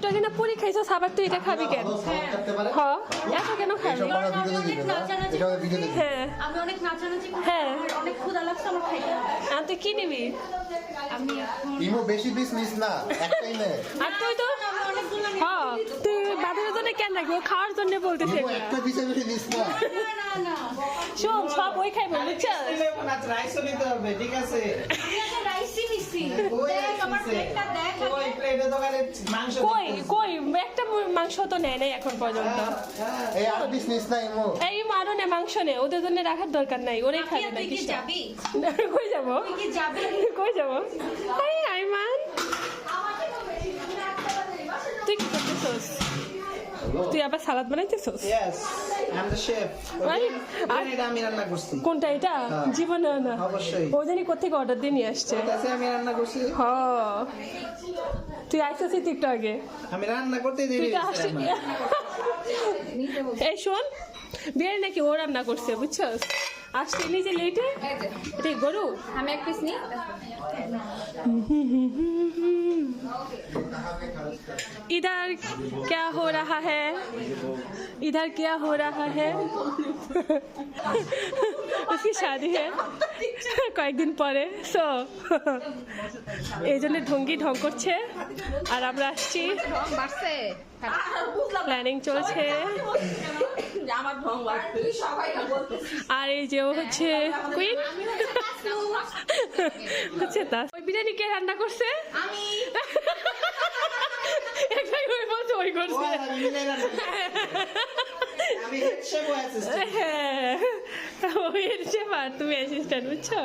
একটু আগে না পুরি খাইছো, আবার তুই এটা খাবি কেন? হ্যাঁ, এত কেন খাবি? হ্যাঁ আমি অনেক নাচানাচি করছি, হ্যাঁ। আমার অনেক ক্ষুধা লাগছে, আমার খাইতে হবে। আর তুই কি নিবি? আমি এখন ইমো বেশি পিস নিস না, একটাই নে। আর তুই তো আমি অনেকগুলো নিয়ে হ্যাঁ, তুই বাধের জন্য কেন রাখবি? ও খাওয়ার জন্য বলতেছে ইমো একটা পিসে বেশি নিস না। না শোন, সব ওই খাইবো, বুঝছিস? রাইসও নিতে হবে, ঠিক আছে? আমি একটা রাইসই নিছি। ওই দেখ আমার নিছে। প্লেটটা দেখ। ওই প্লেটে দোকানে মাংস কই দেখতেছি। কই একটা মাংস তো নেয় নাই এখন পর্যন্ত। এই আর পিস নিস না ইমো। এই মারো নে, মাংস নে, ওদের জন্য রাখার দরকার নাই, ওরাই খাবে তুই নাকি? কি যাবি? কই যাবো? তুই কি যাবি? কই যাবো? এই আইমান, তুই কি করতেছস? তুই আবার সালাদ বানাইতেছস? Yes, I'm the chef. আরে, আর- এটা আমি রান্না করছি। কোনটা এটা? জীবনে না, অবশ্যই। ও জানি কোথেকে অর্ডার দিয়ে নিয়ে আসছে। তাতে আমি রান্না করছি। হ, তুই আইসছিস একটু আগে, আমি রান্না করতে দেরি তুই তো হয়েছে আসছিস। আমার। এই শোন, বিয়ে নাকি ও রান্না করছে, বুঝছস? আসছে নিজে লেটে। এটা কি গরু? আমি এক পিস নিই। इधर क्या हो रहा है? इधर क्या हो रहा है? उसकी शादी है কয়েকদিন পরে, সো এই জন্য ঢঙ্গি ঢং করছে, আর আমরা আসছি, বাড়ছে। প্ল্যানিং চলছে। আমার ঢং লাগছে। আর এই যে ও হচ্ছে কুইন, হচ্ছে তা। ওই বিরিয়ানি কে রান্না করছে? আমি একটাই ওই বলছে ওই করছে। ওই, আমি মিলে রান্না করছি। আমি head chef ও assistant। হ্যাঁ, ওই এসে তুমি অ্যাসিস্ট্যান্ট, বুঝছো?